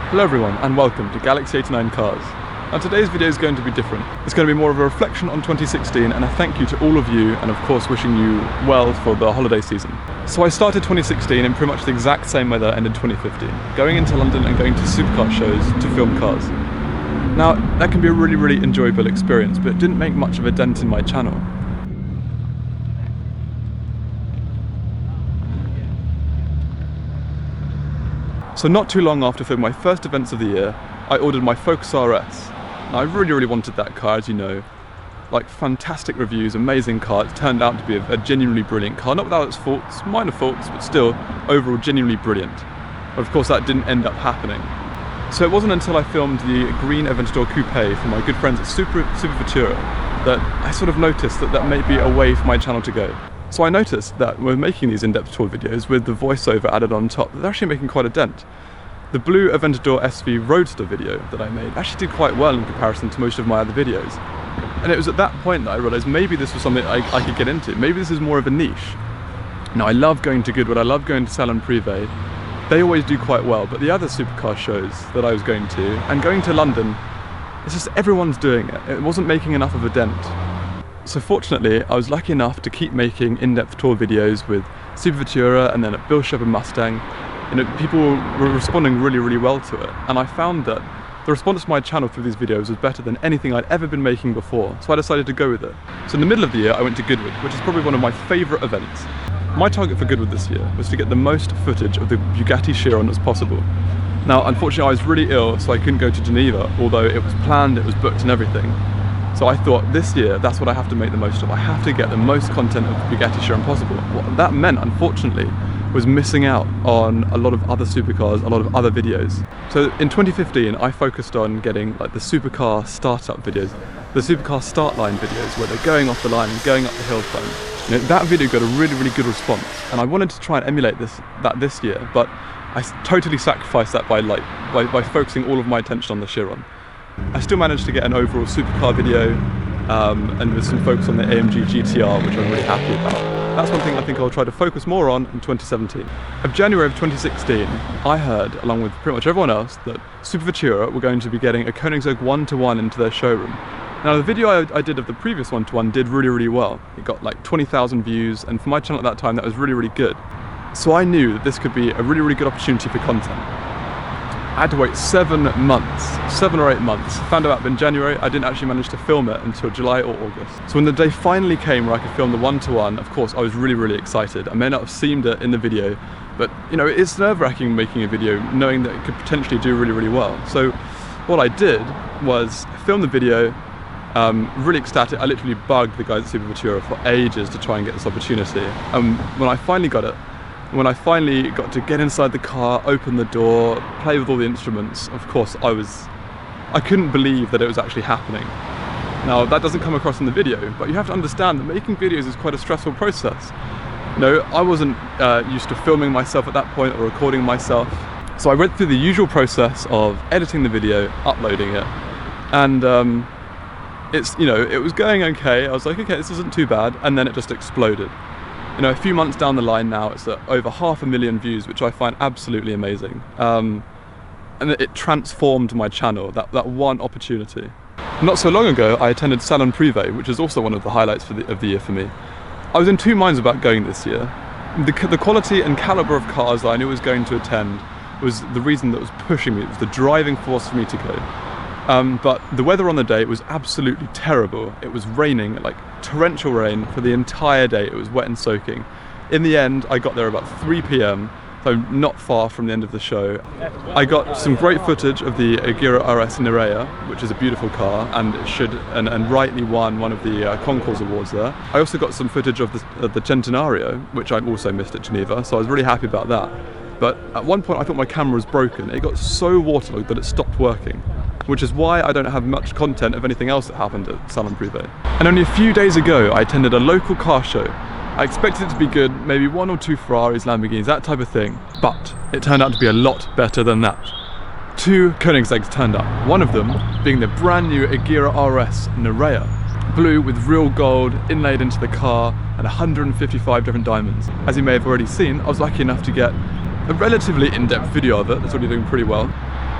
Hello everyone and welcome to Galaxy 89 Cars. Now today's video is going to be different. It's going to be more of a reflection on 2016 and a thank you to all of you and of course wishing you well for the holiday season. So I started 2016 in pretty much the exact same way that I ended 2015, going into London and going to supercar shows to film cars. Now that can be a really enjoyable experience, but it didn't make much of a dent in my channel. So not too long after filming my first events of the year, I ordered my Focus RS. Now I really wanted that car, as you know. Like, fantastic reviews, amazing car. It turned out to be a genuinely brilliant car, not without its faults, minor faults, but still overall genuinely brilliant. But of course that didn't end up happening. So it wasn't until I filmed the green Aventador Coupe for my good friends at Super Futura that I sort of noticed that may be a way for my channel to go. So I noticed that when making these in-depth tour videos with the voiceover added on top, they're actually making quite a dent. The blue Aventador SV Roadster video that I made actually did quite well in comparison to most of my other videos. And it was at that point that I realised maybe this was something I could get into. Maybe this is more of a niche. Now I love going to Goodwood, I love going to Salon Privé. They always do quite well, but the other supercar shows that I was going to, and going to London, it's just everyone's doing it. It wasn't making enough of a dent. So fortunately, I was lucky enough to keep making in-depth tour videos with Super Futura and then at Bill Shepherd Mustang. You know, people were responding really well to it, and I found that the response to my channel through these videos was better than anything I'd ever been making before, so I decided to go with it. So in the middle of the year, I went to Goodwood, which is probably one of my favourite events. My target for Goodwood this year was to get the most footage of the Bugatti Chiron as possible. Now, unfortunately, I was really ill, so I couldn't go to Geneva, although it was planned, it was booked and everything. So I thought, this year, that's what I have to make the most of. I have to get the most content of the Bugatti Chiron possible. What that meant, unfortunately, was missing out on a lot of other supercars, a lot of other videos. So in 2015, I focused on getting like the supercar startup videos, the supercar start line videos where they're going off the line and going up the hill climb. You know, that video got a really good response, and I wanted to try and emulate that this year, but I totally sacrificed that by focusing all of my attention on the Chiron. I still managed to get an overall supercar video, and with some focus on the AMG GTR, which I'm really happy about. That's one thing I think I'll try to focus more on in 2017. Of January of 2016, I heard, along with pretty much everyone else, that Super Futura were going to be getting a Koenigsegg 1-to-1 into their showroom. Now the video I did of the previous 1-to-1 did really well. It got like 20,000 views, and for my channel at that time that was really good. So I knew that this could be a really good opportunity for content. I had to wait 7 or 8 months. Found out in January. I didn't actually manage to film it until July or August. So when the day finally came where I could film the 1-to-1, of course I was really excited. I may not have seemed it in the video, but you know, it's nerve-wracking making a video knowing that it could potentially do really well. So what I did was film the video, really ecstatic. I literally bugged the guys at Super Futura for ages to try and get this opportunity. When I finally got it, when I finally got to get inside the car, open the door, play with all the instruments, of course I couldn't believe that it was actually happening. Now that doesn't come across in the video, but you have to understand that making videos is quite a stressful process. You know, I wasn't used to filming myself at that point or recording myself. So I went through the usual process of editing the video, uploading it, and it was going okay. I was like, okay, this isn't too bad, and then it just exploded. You know, a few months down the line now, it's at over 500,000 views, which I find absolutely amazing. And it transformed my channel, that one opportunity. Not so long ago, I attended Salon Privé, which is also one of the highlights of the year for me. I was in two minds about going this year. The quality and calibre of cars that I knew I was going to attend was the reason that was pushing me. It was the driving force for me to go. But the weather on the day was absolutely terrible. It was raining, like torrential rain for the entire day. It was wet and soaking. In the end, I got there about 3 p.m, so not far from the end of the show. I got some great footage of the Agera RS Nerea, which is a beautiful car, and it should and rightly won one of the Concours Awards there. I also got some footage of the Centenario, which I also missed at Geneva, so I was really happy about that. But at one point I thought my camera was broken. It got so waterlogged that it stopped working, which is why I don't have much content of anything else that happened at Salon Privé. And only a few days ago, I attended a local car show. I expected it to be good, maybe 1 or 2 Ferraris, Lamborghinis, that type of thing, but it turned out to be a lot better than that. 2 Koenigsegg's turned up, one of them being the brand new Agera RS Nerea, blue with real gold inlaid into the car and 155 different diamonds. As you may have already seen, I was lucky enough to get a relatively in-depth video of it. That's already doing pretty well.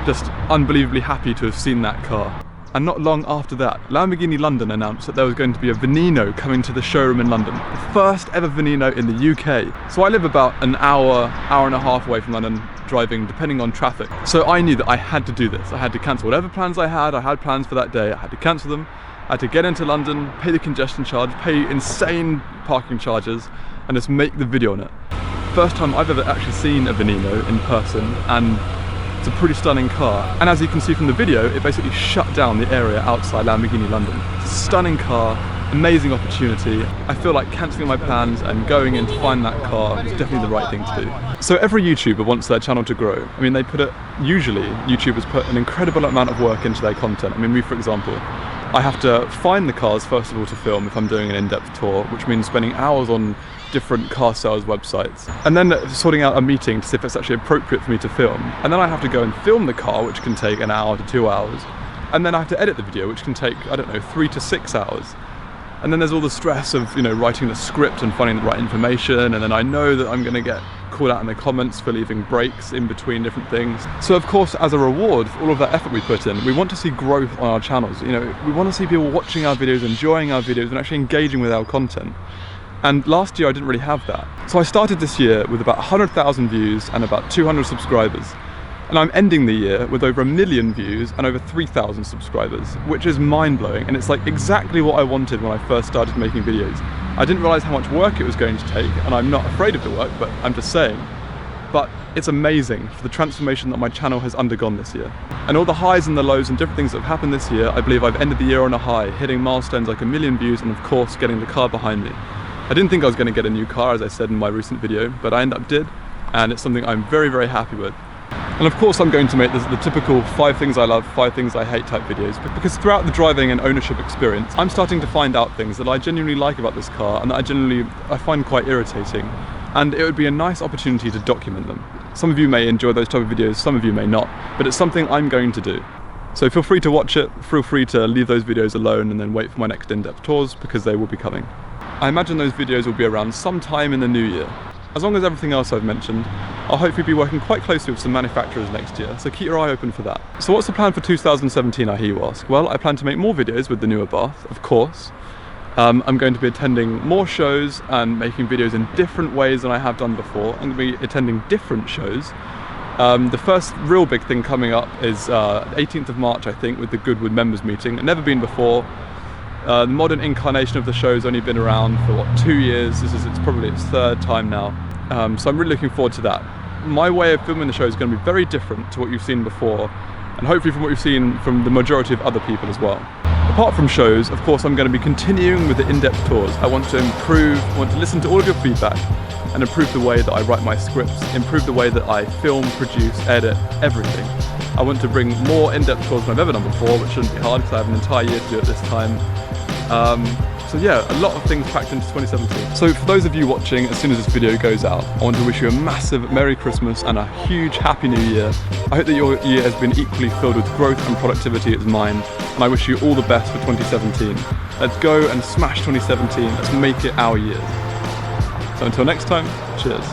just unbelievably happy to have seen that car. And not long after that, Lamborghini London announced that there was going to be a Veneno coming to the showroom in London. The first ever Veneno in the UK. So I live about an hour and a half away from London, driving depending on traffic. So I knew that I had to do this. I had to cancel whatever plans I had plans for that day, I had to cancel them. I had to get into London, pay the congestion charge, pay insane parking charges, and just make the video on it. First time I've ever actually seen a Veneno in person, and it's a pretty stunning car. And as you can see from the video, it basically shut down the area outside Lamborghini London. It's a stunning car, amazing opportunity. I feel like cancelling my plans and going in to find that car is definitely the right thing to do. So every YouTuber wants their channel to grow. I mean, usually YouTubers put an incredible amount of work into their content. I mean, me for example, I have to find the cars first of all to film if I'm doing an in-depth tour, which means spending hours on different car sales websites, and then sorting out a meeting to see if it's actually appropriate for me to film. And then I have to go and film the car, which can take an hour to 2 hours. And then I have to edit the video, which can take, I don't know, 3 to 6 hours. And then there's all the stress of, writing the script and finding the right information. And then I know that I'm gonna get called out in the comments for leaving breaks in between different things. So of course, as a reward for all of that effort we put in, we want to see growth on our channels. We want to see people watching our videos, enjoying our videos, and actually engaging with our content. And last year I didn't really have that. So I started this year with about 100,000 views and about 200 subscribers. And I'm ending the year with over 1 million views and over 3,000 subscribers, which is mind-blowing. And it's like exactly what I wanted when I first started making videos. I didn't realize how much work it was going to take, and I'm not afraid of the work, but I'm just saying. But it's amazing for the transformation that my channel has undergone this year. And all the highs and the lows and different things that have happened this year, I believe I've ended the year on a high, hitting milestones like 1 million views and of course getting the car behind me. I didn't think I was going to get a new car, as I said in my recent video, but I ended up did, and it's something I'm very, very happy with. And of course I'm going to make the typical 5 things I love, 5 things I hate type videos, because throughout the driving and ownership experience, I'm starting to find out things that I genuinely like about this car and that I find quite irritating. And it would be a nice opportunity to document them. Some of you may enjoy those type of videos, some of you may not, but it's something I'm going to do. So feel free to watch it, feel free to leave those videos alone and then wait for my next in-depth tours, because they will be coming. I imagine those videos will be around sometime in the new year. As long as everything else I've mentioned, I'll hopefully be working quite closely with some manufacturers next year, so keep your eye open for that. So what's the plan for 2017, I hear you ask? Well, I plan to make more videos with the newer Bath, of course. I'm going to be attending more shows and making videos in different ways than I have done before. I'm going to be attending different shows. The first real big thing coming up is 18th of March, I think, with the Goodwood members meeting. Never been before. The modern incarnation of the show's only been around for 2 years. It's probably its 3rd time now. So I'm really looking forward to that. My way of filming the show is going to be very different to what you've seen before, and hopefully from what you've seen from the majority of other people as well. Apart from shows, of course, I'm going to be continuing with the in-depth tours. I want to improve, I want to listen to all of your feedback and improve the way that I write my scripts, improve the way that I film, produce, edit, everything. I want to bring more in-depth tours than I've ever done before, which shouldn't be hard because I have an entire year to do it this time. So yeah, a lot of things packed into 2017. So for those of you watching as soon as this video goes out, I want to wish you a massive Merry Christmas and a huge Happy New Year. I hope that your year has been equally filled with growth and productivity as mine, and I wish you all the best for 2017. Let's go and smash 2017, let's make it our year. So until next time, cheers.